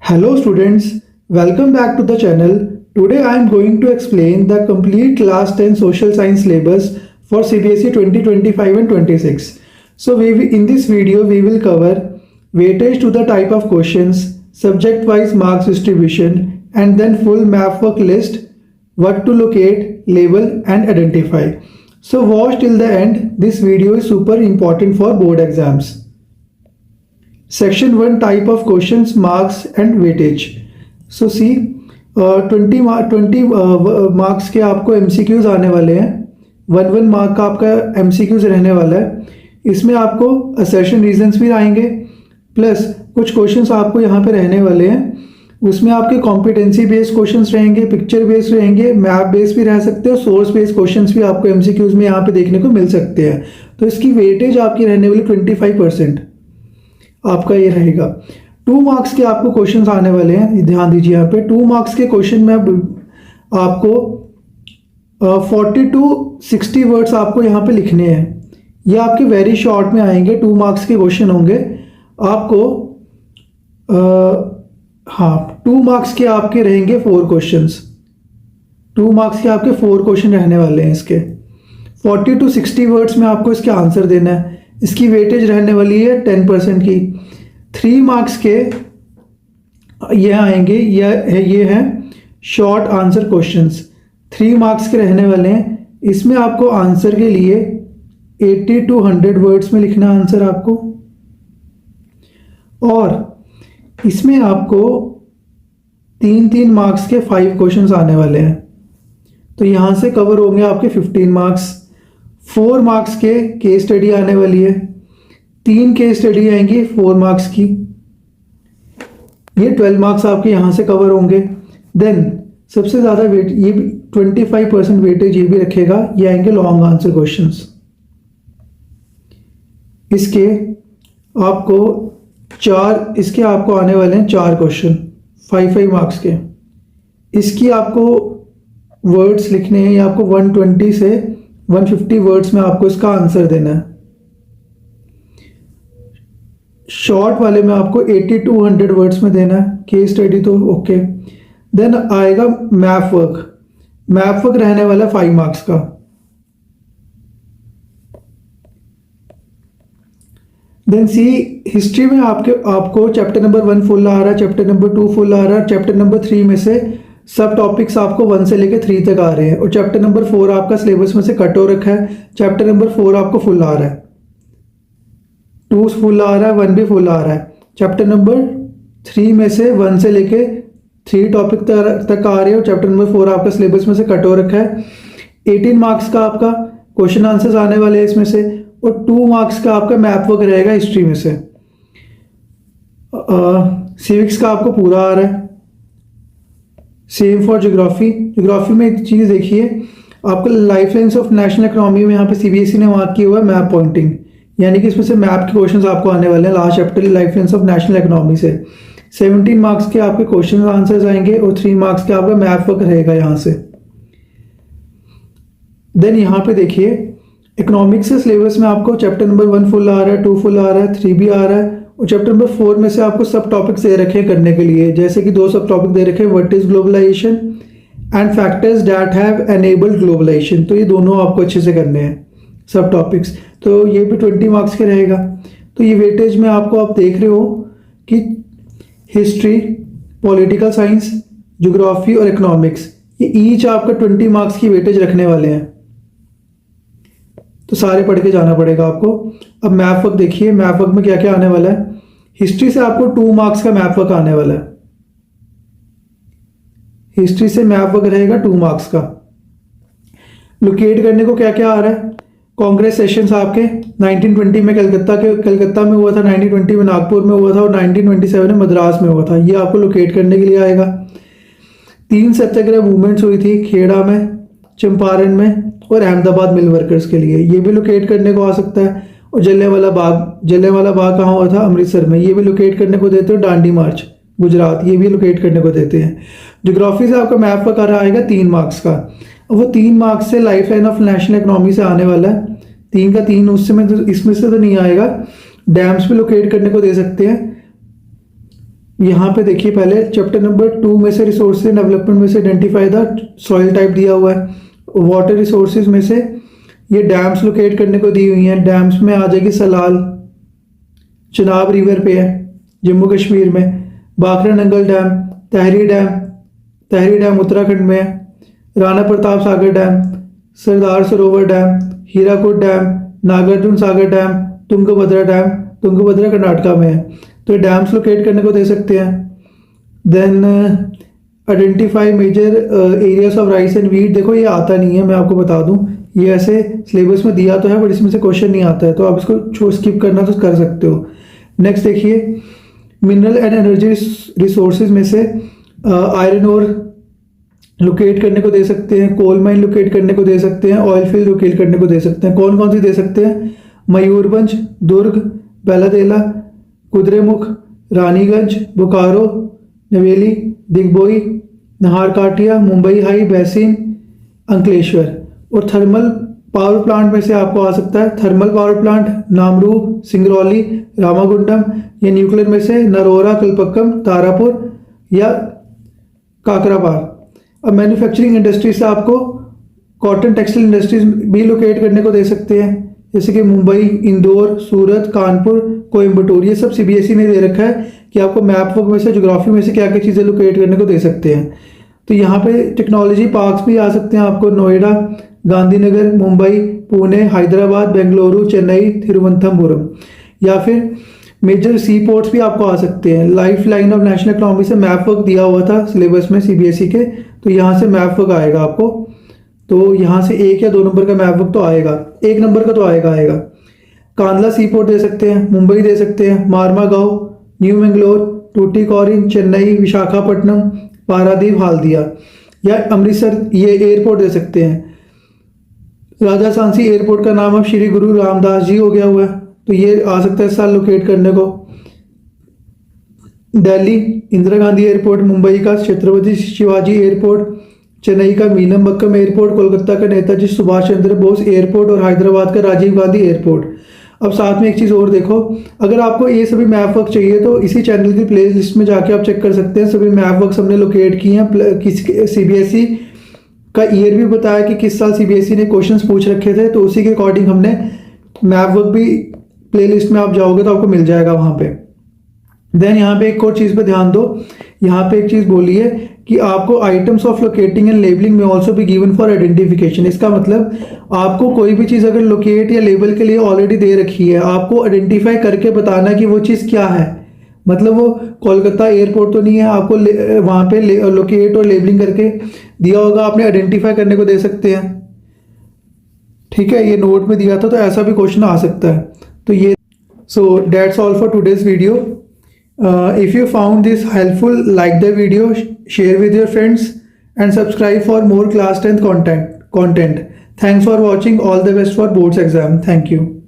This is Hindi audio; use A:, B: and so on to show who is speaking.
A: Hello students, welcome back to the channel. Today I am going to explain the complete class 10 social science syllabus for CBSE 2025 and 26. So in this video we will cover weightage to the type of questions, subject wise marks distribution, and then full map work list, what to locate, label and identify. So watch till the end. This video is super important for board exams. Section 1 type of questions, marks and weightage. So see 20 marks के आपको MCQs आने वाले हैं. 1 मार्क का आपका MCQs रहने वाला है. इसमें आपको असर्शन रीजंस भी आएंगे प्लस कुछ क्वेश्चंस आपको यहाँ पे रहने वाले हैं. उसमें आपके कॉम्पिटेंसी बेस्ड क्वेश्चंस रहेंगे, पिक्चर बेस्ड रहेंगे, मैप बेस्ड भी रह सकते हैं, सोर्स बेस्ड क्वेश्चंस भी आपको MCQs में यहाँ पे देखने को मिल सकते हैं. तो इसकी वेटेज आपकी रहने वाली 25% आपका ये रहेगा. 2 मार्क्स के आपको क्वेश्चंस आने वाले हैं, ध्यान दीजिए यहाँ पे. 2 मार्क्स के क्वेश्चन में आपको 40 to 60 वर्ड्स आपको यहाँ पे लिखने हैं. ये आपके वेरी शॉर्ट में आएंगे. 2 मार्क्स के क्वेश्चन होंगे आपको. 2 मार्क्स के आपके रहेंगे 4 क्वेश्चंस. 2 मार्क्स के आपके 4 क्वेश्चन रहने वाले हैं इसके. 40 to 60 वर्ड्स में आपको इसके आंसर देना है. इसकी वेटेज रहने वाली है 10% की. 3 मार्क्स के ये आएंगे, ये हैं शॉर्ट आंसर क्वेश्चंस. 3 मार्क्स के रहने वाले हैं. इसमें आपको आंसर के लिए 80 to 100 वर्ड्स में लिखना आंसर आपको. और इसमें आपको 3 मार्क्स के 5 क्वेश्चंस आने वाले हैं. तो यहाँ से कवर होंगे आपके 15 मार्क्स. 4 मार्क्स के केस स्टडी आने वाली है. 3 केस स्टडी आएंगी 4 मार्क्स की. ये 12 मार्क्स आपके यहाँ से कवर होंगे. देन सबसे ज़्यादा वेट ये 25% वेटेज ये भी रखेगा. ये आएंगे लॉन्ग आंसर क्वेश्चंस. इसके आपको आने वाले हैं 4 क्वेश्चन 5 मार्क्स के. इसकी आपको वर्ड्स लिखने हैं. या आपको 120 से 150 वर्ड्स में आपको इसका आंसर देना है. शॉर्ट वाले में आपको 80 to 100 वर्ड्स में देना है. केस स्टडी तो ओके. देन आएगा मैप वर्क. मैप वर्क रहने वाला 5 मार्क्स का. देन सी हिस्ट्री में आपको चैप्टर नंबर 1 फुल आ रहा है, चैप्टर नंबर 2 फुल आ रहा है. चैप्टर नंबर 3 में से सब टॉपिक्स आपको 1 से लेकर 3 तक आ रहे हैं. और चैप्टर नंबर 4 आपका सिलेबस में से कट हो रखा है. चैप्टर नंबर 4 आपको फुल आ रहा है. 2 फुल आ रहा है, 1 भी फुल आ रहा है. चैप्टर नंबर 3 में से 1 से लेके 3 टॉपिक तक आ रहे हैं. और चैप्टर नंबर 4 आपका सिलेबस में से कट हो रखा है. 18 मार्क्स का आपका क्वेश्चन आंसर्स आने वाले हैं इसमें से. और 2 मार्क्स का आपका मैप वर्क रहेगा हिस्ट्री में से. सिविक्स का आपको पूरा आ रहा है. Same for geography. ज्योग्राफी में एक चीज़ देखिए, आपको life lines of national economy में यहाँ पे CBSE ने मार्क किया हुआ है मैप पॉइंटिंग. यानी कि इसमें से मैप के क्वेश्चंस आपको आने वाले हैं last chapter life lines of national economy से. 17 मार्क्स के आपके क्वेश्चन आंसर्स आएंगे. और 3 मार्क्स के आपका मैप वर्क रहेगा यहाँ से. देन यहाँ पे देखिए इकोनॉमिक्स के सिलेबस में आपको चैप्टर नंबर 1 फुल आ रहा है, 2 फुल आ रहा है, 3 भी आ रहा है. और चैप्टर नंबर 4 में से आपको सब टॉपिक्स दे रखे हैं करने के लिए. जैसे कि 2 सब टॉपिक दे रखे हैं, what is globalisation and factors that have enabled globalisation. तो ये दोनों आपको अच्छे से करने हैं सब टॉपिक्स. तो ये भी 20 मार्क्स के रहेगा. तो ये वेटेज में आपको आप देख रहे हो कि हिस्ट्री, पॉलिटिकल साइंस, ज्योग्राफी और इकोनॉमिक्स ये ईच आपका 20 मार्क्स की वेटेज रखने वाले हैं. तो सारे पढ़ के जाना पड़ेगा आपको. अब मैप वर्क देखिए, मैप वर्क में क्या क्या आने वाला है. हिस्ट्री से आपको 2 मार्क्स का मैप वर्क आने वाला है. हिस्ट्री से मैप वर्क रहेगा 2 मार्क्स का. लोकेट करने को क्या क्या आ रहा है. कांग्रेस सेशंस आपके 1920 में कलकत्ता में हुआ था, 1920 में नागपुर में हुआ था और 1927 में मद्रास में हुआ था. ये आपको लोकेट करने के लिए आएगा. 3 सत्याग्रह मूवमेंट्स हुई थी, खेड़ा में, चंपारण में और अहमदाबाद मिल वर्कर्स के लिए. ये भी लोकेट करने को आ सकता है. और जलियांवाला बाग कहाँ हुआ था, अमृतसर में. ये भी लोकेट करने को देते हो. दांडी मार्च गुजरात, ये भी लोकेट करने को देते हैं. ज्योग्राफी से आपका मैप वर्क आ रहा आएगा 3 मार्क्स का. वो 3 मार्क्स से life line of national economy से आने वाला है. 3 का 3 इसमें से तो नहीं आएगा. डैम्स भी लोकेट करने को दे सकते हैं. यहाँ पे देखिए पहले चैप्टर नंबर 2 में से रिसोर्सेज डेवलपमेंट में से आइडेंटिफाई द सॉइल टाइप दिया हुआ है। वाटर रिसोर्सेज में से ये डैम्स लोकेट करने को दी हुई हैं। डैम्स में आ जाएगी सलाल, चिनाब रिवर पे है जम्मू कश्मीर में, बाखरा नंगल डैम, तहरी डैम उत्तराखंड में है, Rana Pratap Sagar dam, Sardar Sarovar dam, Hirakud dam, Nagarjuna Sagar dam, Tungabhadra Karnataka में है। तो ये डैम्स लोकेट करने को दे सकते हैं। Then identify major areas of rice and wheat. देखो ये आता नहीं है, मैं आपको बता दूं, ये ऐसे सिलेबस में दिया तो है बट इसमें से क्वेश्चन नहीं आता है, तो आप इसको स्किप करना तो कर सकते हो। नेक्स्ट देखिए मिनरल एंड एनर्जी रिसोर्सेज में से आयरन ओर लोकेट करने को दे सकते हैं, कोल माइन लोकेट करने को दे सकते हैं, ऑयल फील्ड लोकेट करने को दे सकते हैं। कौन कौन सी दे सकते हैं? मयूरभंज, दुर्ग, बेलादेला, कुद्रेमुख, रानीगंज, बोकारो, नवेली, दिग्बोई, नाहरकाटिया, मुंबई हाई, बैसिन, अंकलेश्वर। और थर्मल पावर प्लांट में से आपको आ सकता है thermal power plant Namrup, Singrauli, Ramagundam, या न्यूक्लियर में से नरोरा, कलपक्कम, तारापुर या काकराबाद। अब मैन्युफैक्चरिंग इंडस्ट्री से आपको कॉटन टेक्सटाइल इंडस्ट्रीज भी लोकेट करने को दे सकते हैं, जैसे कि मुंबई, इंदौर, सूरत, कानपुर, कोयम्बटूर। ये सब सीबीएसई ने दे रखा है कि आपको मैप वर्क में से, ज्योग्राफी में से क्या क्या चीज़ें लोकेट करने को दे सकते हैं। तो यहाँ पे टेक्नोलॉजी पार्क्स भी आ सकते हैं आपको, नोएडा, गांधीनगर, मुंबई, पुणे, हैदराबाद, बेंगलुरु, चेन्नई, तिरुवनंतपुरम। या फिर मेजर सी पोर्ट्स भी आपको आ सकते हैं। Life line of national economy से मैप वर्क दिया हुआ था सिलेबस में सीबीएसई के, तो यहाँ से मैप वर्क आएगा आपको। तो यहाँ से 1 या 2 नंबर का मैप वर्क तो आएगा, 1 नंबर का तो आएगा। कांदला सी पोर्ट दे सकते हैं, मुंबई दे सकते हैं, मारमागांव, न्यू मैंगलोर, टूटीकोरिन, चेन्नई, विशाखापट्टनम, पारादीप, हाल्दिया। या अमृतसर ये एयरपोर्ट दे सकते हैं। राजा सांसी एयरपोर्ट का नाम अब श्री गुरु रामदास जी हो गया हुआ है, तो ये आ सकता है इस साल लोकेट करने को। दिल्ली इंदिरा गांधी एयरपोर्ट, मुंबई का छत्रपति शिवाजी एयरपोर्ट, चेन्नई का मीनमबक्कम एयरपोर्ट, कोलकाता का नेताजी सुभाष चंद्र बोस एयरपोर्ट और हैदराबाद का राजीव गांधी एयरपोर्ट। अब साथ में एक चीज़ और देखो, अगर आपको ये सभी मैप वर्क चाहिए तो इसी चैनल की प्ले लिस्ट में जाके आप चेक कर सकते हैं। सभी मैप वर्क हमने लोकेट किए हैं। किस सीबीएसई का ईयर भी बताया कि किस साल सीबीएसई ने क्वेश्चंस पूछ रखे थे, तो उसी के अकॉर्डिंग हमने मैप वर्क भी प्लेलिस्ट में आप जाओगे तो आपको मिल जाएगा वहाँ पे। देन यहाँ पे एक और चीज़ पे ध्यान दो, यहाँ पे एक चीज़ बोली है कि आपको items of locating and labelling में ऑल्सो भी गिवन फॉर आइडेंटिफिकेशन। इसका मतलब आपको कोई भी चीज़ अगर लोकेट या लेबल के लिए ऑलरेडी दे रखी है, आपको आइडेंटिफाई करके बताना कि वो चीज़ क्या है। मतलब वो कोलकाता एयरपोर्ट तो नहीं है, आपको वहाँ पे लोकेट और लेबलिंग करके दिया होगा, आपने आइडेंटिफाई करने को दे सकते हैं। ठीक है, ये नोट में दिया था, तो ऐसा भी क्वेश्चन आ सकता है। तो ये so that's all for today's video. If you found this helpful, like the video, share with your friends and subscribe for more class 10th content. Thanks for watching. All the best for boards exam. Thank you.